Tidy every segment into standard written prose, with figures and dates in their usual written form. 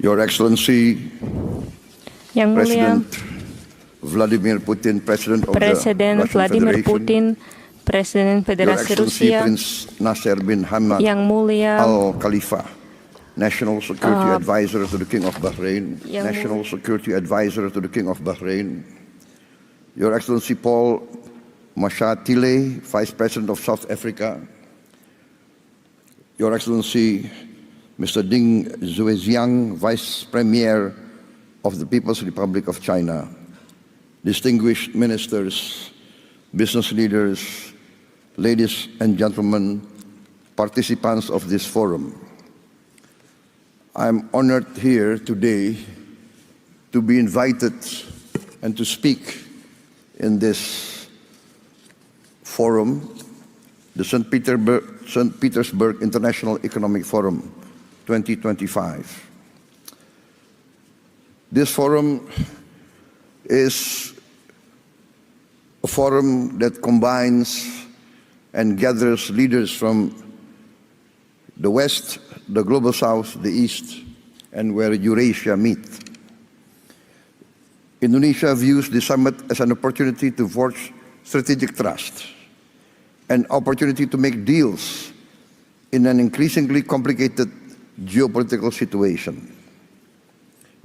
Your Excellency, Yang Mulia President Vladimir Putin, President of Presiden the Russian Vladimir Federation, Putin, Presiden Your Federasi Excellency Rusia, Prince Nasser bin Hamad Yang Mulia Al Khalifa, National Security Advisor to the King of Bahrain, National Security Advisor to the King of Bahrain, Your Excellency Paul Mashatile, Vice President of South Africa, Your Excellency Mr. Ding Zueziang, Vice Premier of the People's Republic of China, distinguished ministers, business leaders, ladies and gentlemen, participants of this forum. I'm honored here today to be invited and to speak in this forum, the St. Petersburg International Economic Forum 2025. This forum is a forum that combines and gathers leaders from the West, the Global South, the East, and where Eurasia meet. Indonesia views the summit as an opportunity to forge strategic trust, an opportunity to make deals in an increasingly complicated geopolitical situation.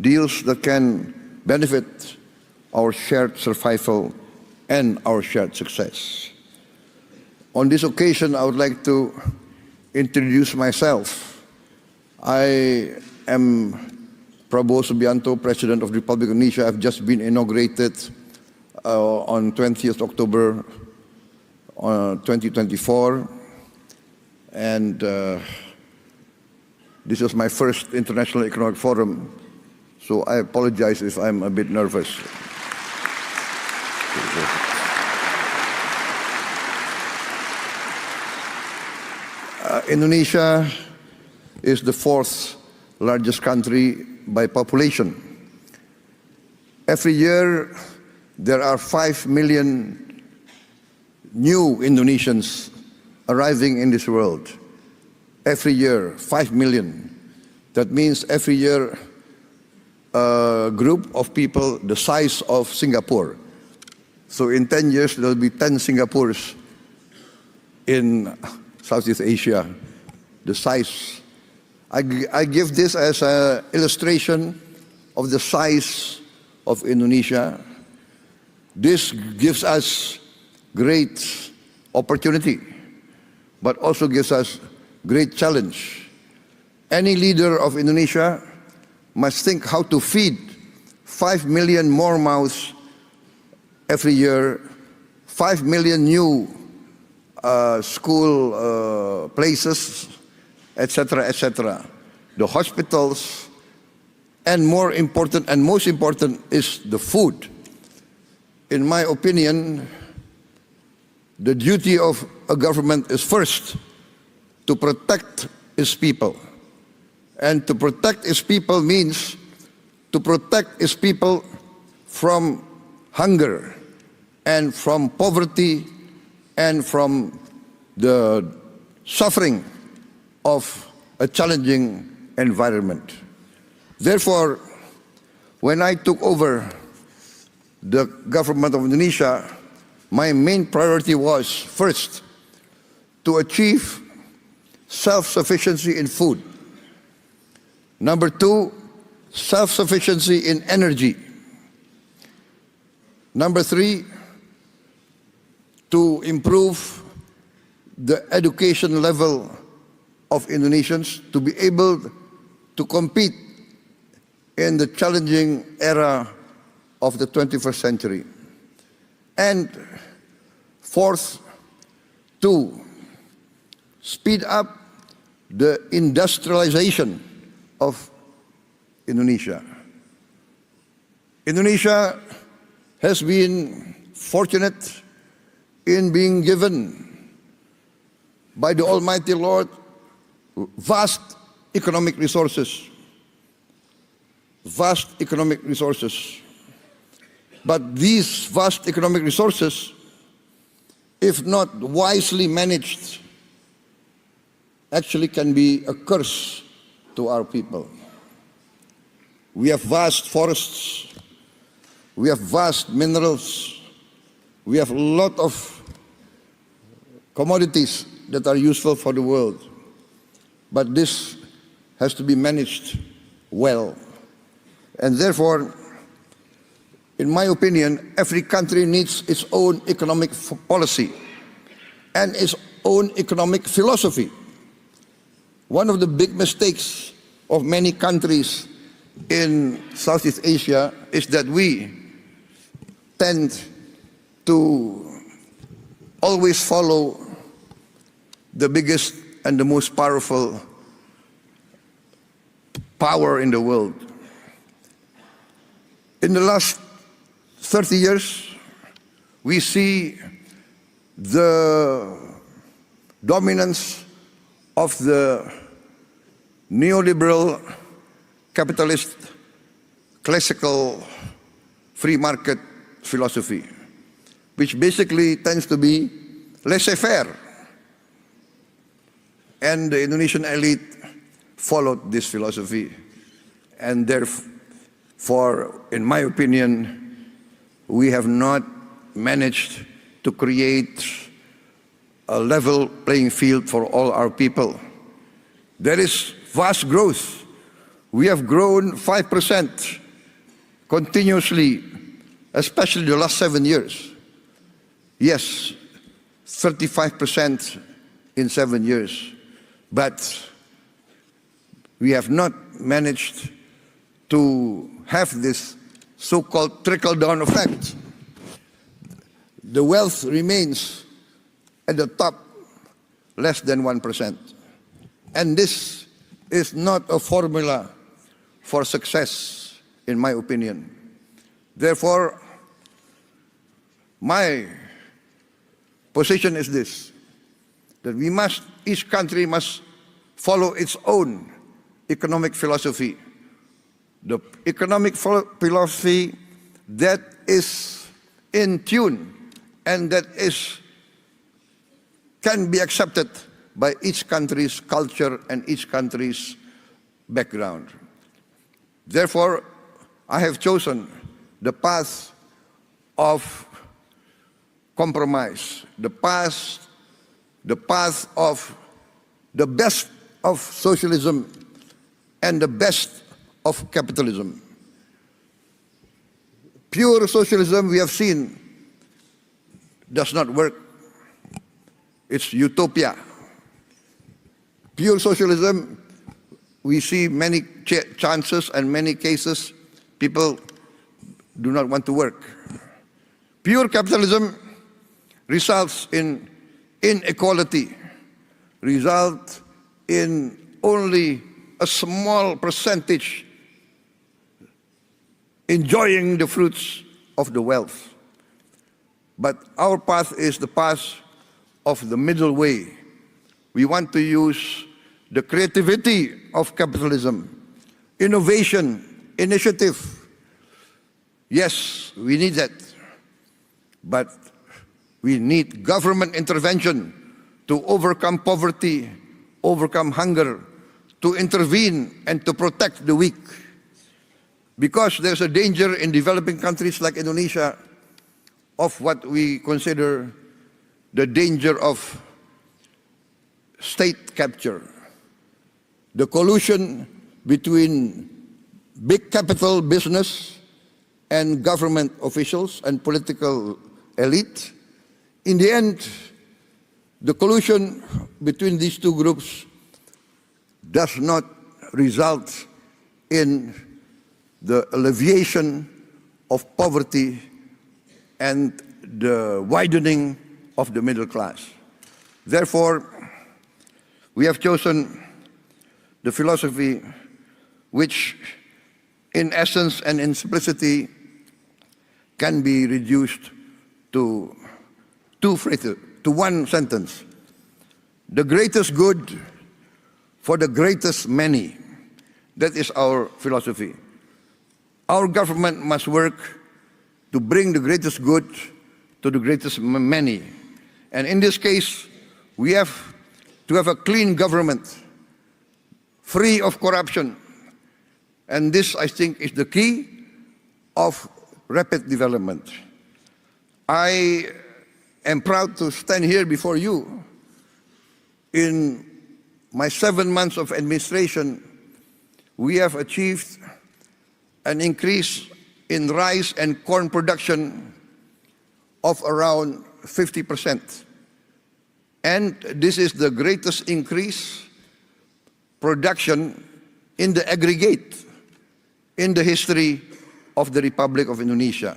Deals that can benefit our shared survival and our shared success. On this occasion, I would like to introduce myself. I am Prabowo Subianto, President of the Republic of Indonesia. I've just been inaugurated on 20th October 2024. And this is my first International Economic Forum, so I apologize if I'm a bit nervous. Indonesia is the fourth largest country by population. Every year, there are 5 million new Indonesians arriving in this world. Every year, 5 million. That means every year, a group of people the size of Singapore. So in 10 years, there will be 10 Singapores in Southeast Asia, the size. I give this as an illustration of the size of Indonesia. This gives us great opportunity, but also gives us great challenge. Any leader of Indonesia must think how to feed 5 million more mouths every year, 5 million new school places, etc., etc. The hospitals, and more important and most important is the food. In my opinion, the duty of a government is first to protect its people. And to protect its people means to protect its people from hunger and from poverty and from the suffering of a challenging environment. Therefore, when I took over the government of Indonesia, my main priority was, first, to achieve self-sufficiency in food. Number two, self-sufficiency in energy. Number three, to improve the education level of Indonesians to be able to compete in the challenging era of the 21st century. And fourth, to speed up the industrialization of Indonesia. Indonesia has been fortunate in being given by the Almighty Lord vast economic resources. Vast economic resources. But these vast economic resources, if not wisely managed, actually can be a curse to our people. We have vast forests. We have vast minerals. We have a lot of commodities that are useful for the world. But this has to be managed well. And therefore, in my opinion, every country needs its own economic policy and its own economic philosophy. One of the big mistakes of many countries in Southeast Asia is that we tend to always follow the biggest and the most powerful power in the world. In the last 30 years, we see the dominance of the neoliberal capitalist classical free market philosophy, which basically tends to be laissez-faire. And the Indonesian elite followed this philosophy. And therefore, in my opinion, we have not managed to create a level playing field for all our people. There is vast growth. We have grown 5% continuously, especially the last 7 years. Yes, 35% in 7 years. But we have not managed to have this so-called trickle-down effect. The wealth remains at the top less than 1%. And this is not a formula for success, in my opinion. Therefore, my position is this, that each country must follow its own economic philosophy. The economic philosophy that is in tune and that can be accepted by each country's culture and each country's background. Therefore, I have chosen the path of compromise, the path of the best of socialism and the best of capitalism. Pure socialism, we have seen, does not work. It's utopia. Pure socialism, we see many chances and many cases people do not want to work. Pure capitalism results in inequality, result in only a small percentage enjoying the fruits of the wealth. But our path is the path of the middle way. We want to use the creativity of capitalism, innovation, initiative. Yes, we need that. But we need government intervention to overcome poverty, overcome hunger, to intervene and to protect the weak. Because there's a danger in developing countries like Indonesia of what we consider the danger of state capture. The collusion between big capital business and government officials and political elite. In the end, the collusion between these two groups does not result in the alleviation of poverty and the widening of the middle class. Therefore, we have chosen the philosophy which, in essence and in simplicity, can be reduced to one sentence. The greatest good for the greatest many. That is our philosophy. Our government must work to bring the greatest good to the greatest many. And in this case, we have to have a clean government, free of corruption, And this, I think, is the key of rapid development. I am proud to stand here before you. In my 7 months of administration, we have achieved an increase in rice and corn production of around 50%. And this is the greatest increase production in the aggregate in the history of the Republic of Indonesia.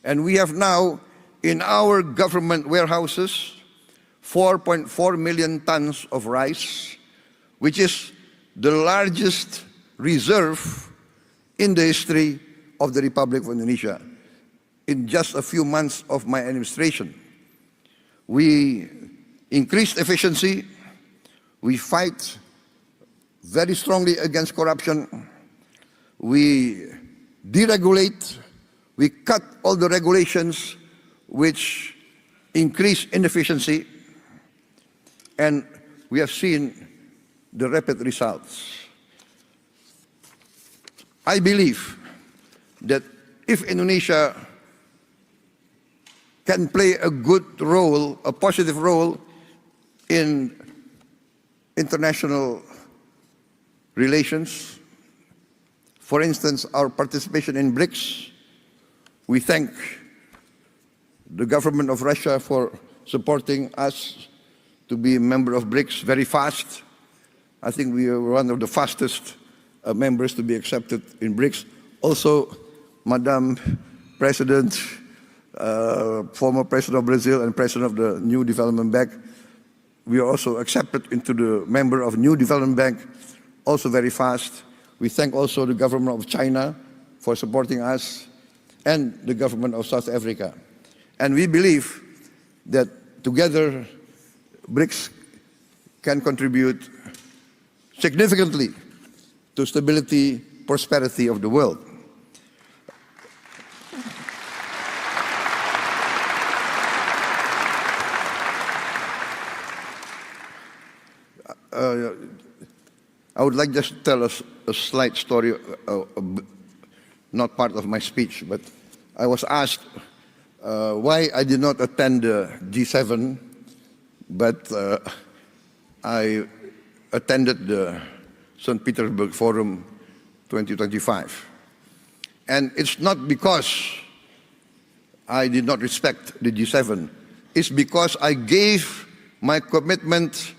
And we have now in our government warehouses 4.4 million tons of rice, which is the largest reserve in the history of the Republic of Indonesia in just a few months of my administration. We increased efficiency, we fight very strongly against corruption, we deregulate, we cut all the regulations which increase inefficiency, and we have seen the rapid results. I believe that if Indonesia can play a good role, a positive role in international relations, for instance, our participation in BRICS, we thank the government of Russia for supporting us to be a member of BRICS very fast. I think we are one of the fastest members to be accepted in BRICS. Also, Madam President, former President of Brazil and President of the New Development Bank, we are also accepted into the member of New Development Bank, also very fast. We thank also the government of China for supporting us and the government of South Africa. And we believe that together BRICS can contribute significantly to stability, prosperity of the world. I would like just to tell us a slight story, not part of my speech, but I was asked why I did not attend the G7, but I attended the St. Petersburg Forum 2025. And it's not because I did not respect the G7, it's because I gave my commitment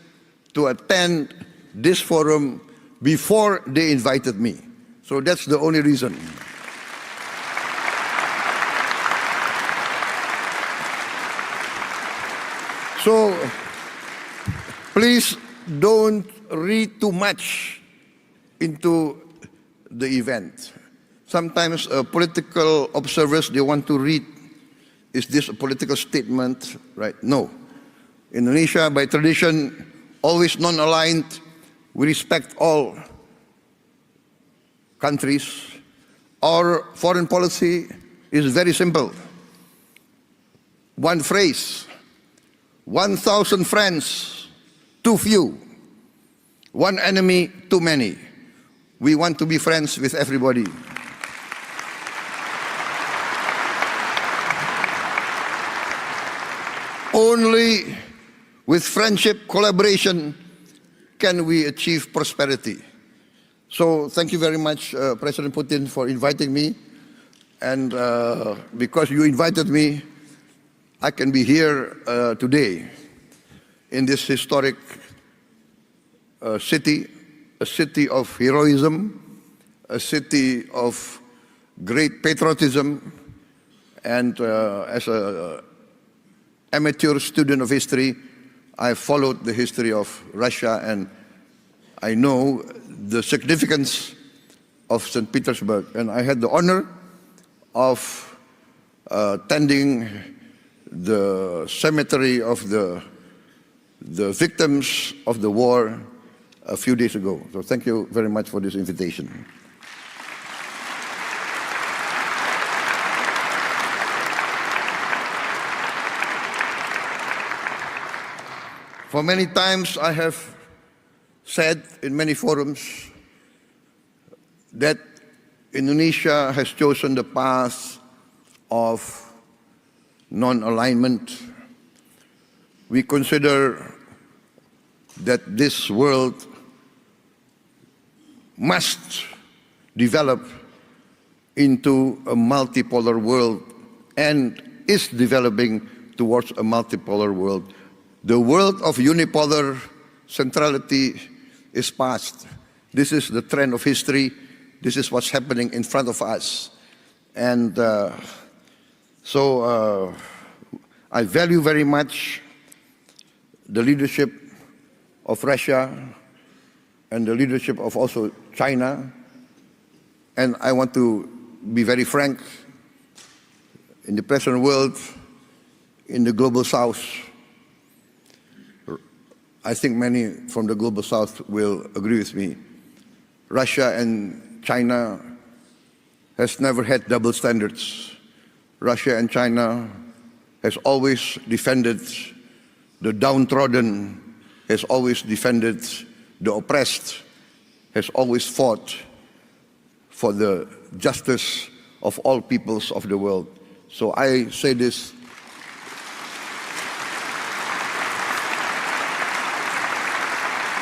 to attend this forum before they invited me. So that's the only reason. So please don't read too much into the event. Sometimes political observers, they want to read, is this a political statement, right? No. Indonesia, by tradition, always non-aligned. We respect all countries. Our foreign policy is very simple. One phrase: 1,000 friends, too few. One enemy, too many. We want to be friends with everybody. Only with friendship, collaboration, can we achieve prosperity. So thank you very much, President Putin, for inviting me. And because you invited me, I can be here today in this historic city, a city of heroism, a city of great patriotism, and as an amateur student of history, I followed the history of Russia, and I know the significance of St. Petersburg. And I had the honor of attending the cemetery of the victims of the war a few days ago. So thank you very much for this invitation. For many times I have said in many forums that Indonesia has chosen the path of non-alignment. We consider that this world must develop into a multipolar world and is developing towards a multipolar world. The world of unipolar centrality is past. This is the trend of history. This is what's happening in front of us. And so I value very much the leadership of Russia and the leadership of also China. And I want to be very frank, in the present world, in the global south, I think many from the global south will agree with me. Russia and China has never had double standards. Russia and China has always defended the downtrodden, has always defended the oppressed, has always fought for the justice of all peoples of the world. So I say this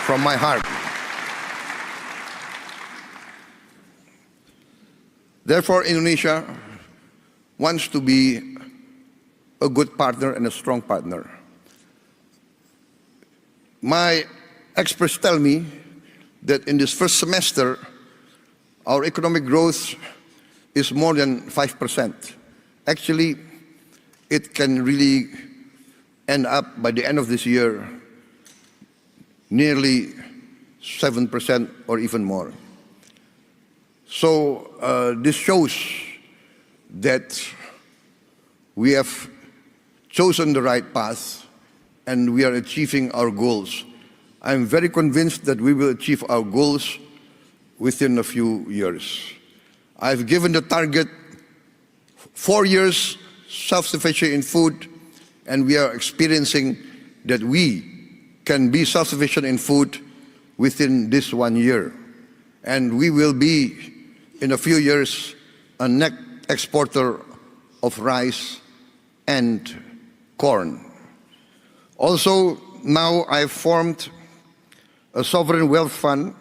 from my heart. Therefore, Indonesia wants to be a good partner and a strong partner. My experts tell me that in this first semester, our economic growth is more than 5%. Actually, it can really end up, by the end of this year, nearly 7% or even more. So this shows that we have chosen the right path and we are achieving our goals. I'm very convinced that we will achieve our goals within a few years. I've given the target 4 years self-sufficient in food, and we are experiencing that we can be self-sufficient in food within this 1 year. And we will be, in a few years, a net exporter of rice and corn. Also, now I've formed a sovereign wealth fund,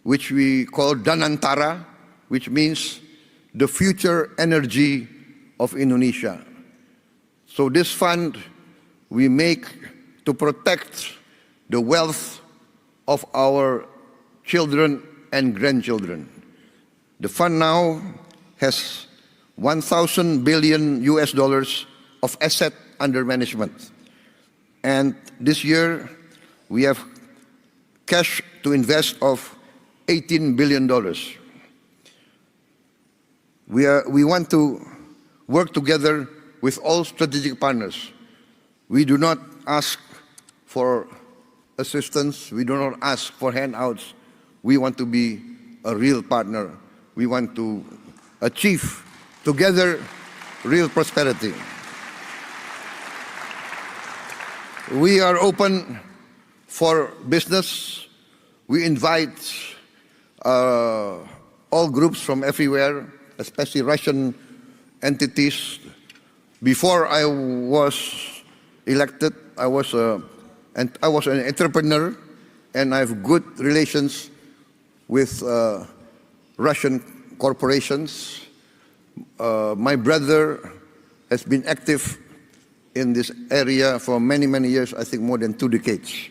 which we call Danantara, which means the future energy of Indonesia. So this fund we make to protect the wealth of our children and grandchildren. The fund now has 1,000 billion US dollars of asset under management. And this year we have cash to invest of $18 billion. We want to work together with all strategic partners. We do not ask for assistance. We do not ask for handouts. We want to be a real partner. We want to achieve together real prosperity. We are open for business. We invite all groups from everywhere, especially Russian entities. Before I was elected, I was an entrepreneur, and I have good relations with Russian corporations. My brother has been active in this area for many, many years, I think more than 2 decades.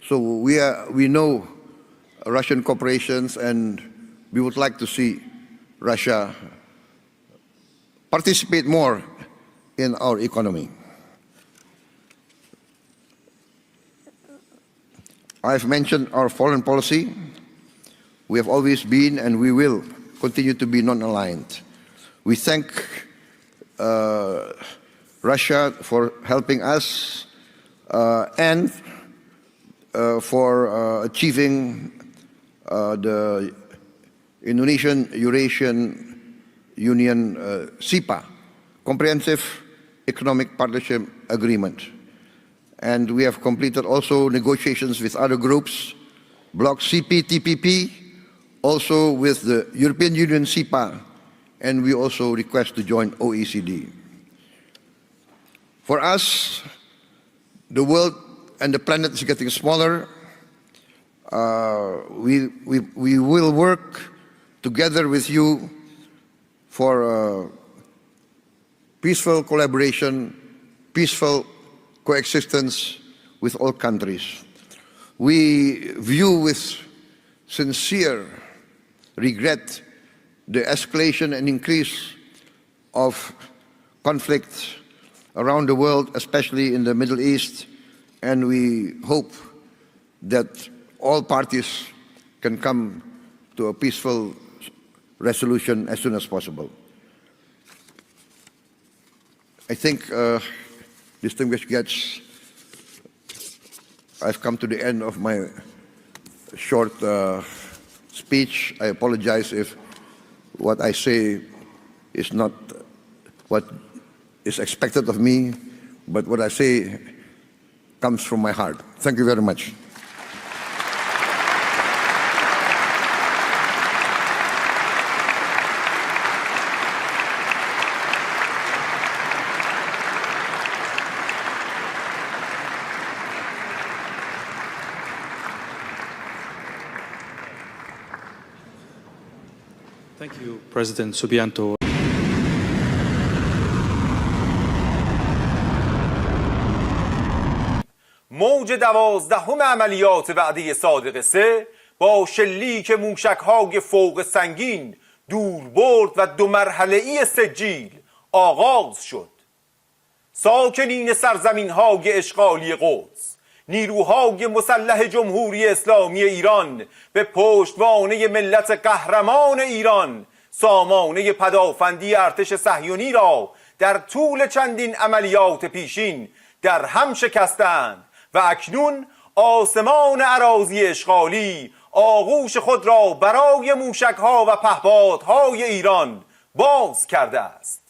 So we know Russian corporations, and we would like to see Russia participate more in our economy. I've mentioned our foreign policy. We have always been and we will continue to be non-aligned. We thank Russia for helping us and for achieving the Indonesian-Eurasian Union SIPA, Comprehensive Economic Partnership Agreement. And we have completed also negotiations with other groups, Bloc CPTPP, also with the European Union CEPA, and we also request to join OECD. For us, the world and the planet is getting smaller. We will work together with you for peaceful collaboration, peaceful coexistence with all countries. We view with sincere regret the escalation and increase of conflicts around the world, especially in the Middle East, and we hope that all parties can come to a peaceful resolution as soon as possible. I think, distinguished guests, I've come to the end of my short speech. I apologize if what I say is not what is expected of me, but what I say comes from my heart. Thank you very much. Thank you, President Subianto. موج 12 عملیات وعده صادق 3 با شلیک موشک‌های فوق سنگین، دوربرد و 2 مرحله‌ای سجیل آغاز شد. ساکنین سرزمین‌های اشغالی قدس، نیروهای مسلح جمهوری اسلامی ایران به پشتوانه ملت قهرمان ایران سامانه پدافندی ارتش صهیونی را در طول چندین عملیات پیشین در هم شکستند و اکنون آسمان اراضی اشغالی آغوش خود را برای موشک‌ها و پهپادهای ایران باز کرده است.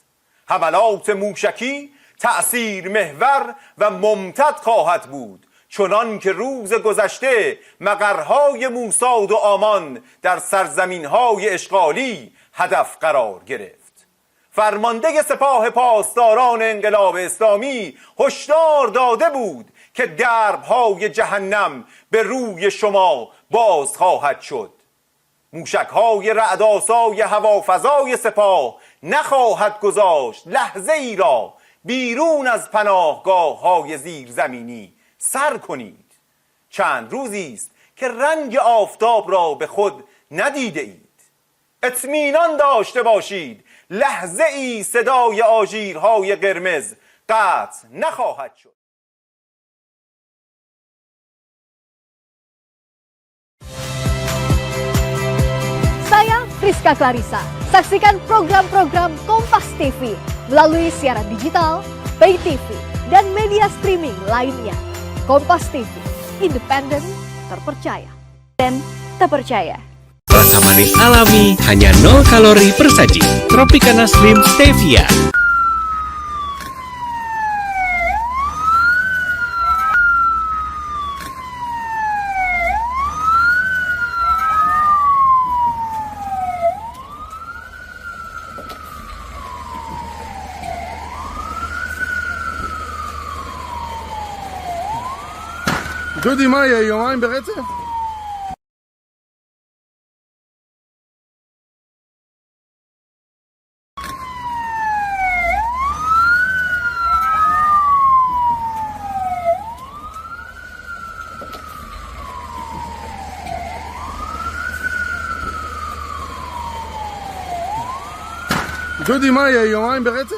حملات موشکی تأثیر محور و ممتد خواهد بود، چنان که روز گذشته مقرهای موساد و آمان در سرزمین‌های اشغالی هدف قرار گرفت. فرمانده سپاه پاسداران انقلاب اسلامی هشدار داده بود که درب‌های جهنم به روی شما باز خواهد شد. موشک‌های رعدآسای هوافضای سپاه نخواهد گذاشت لحظه ای را بیرون از پناهگاه‌های زیرزمینی سر کنید. چند روزی است که رنگ آفتاب را به خود ندیده اید. اطمینان داشته باشید لحظه ای صدای آژیرهای قرمز قطع نخواهد شد. Saya Rizka Clarissa. Saksikan program-program Kompas TV melalui siaran digital, pay TV, dan media streaming lainnya. Kompas TV, independen, terpercaya. Dan terpercaya. Rasa manis alami, hanya 0 kalori per saji. Tropicana Slim Stevia. דודי, מה יהיה? יומיים ברצף? דודי, מה יהיה? יומיים ברצף?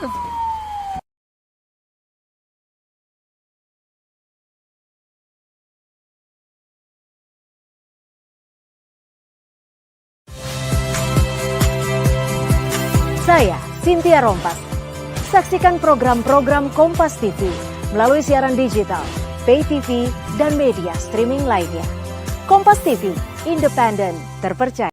Saya, Cynthia Rompas. Saksikan program-program Kompas TV melalui siaran digital, pay TV, dan media streaming lainnya. Kompas TV, independen, terpercaya.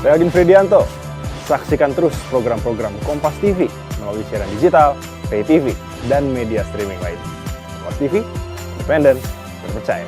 Saya Adin Fredianto. Saksikan terus program-program Kompas TV melalui siaran digital, pay TV, dan media streaming lainnya. Kompas TV, independen, terpercaya.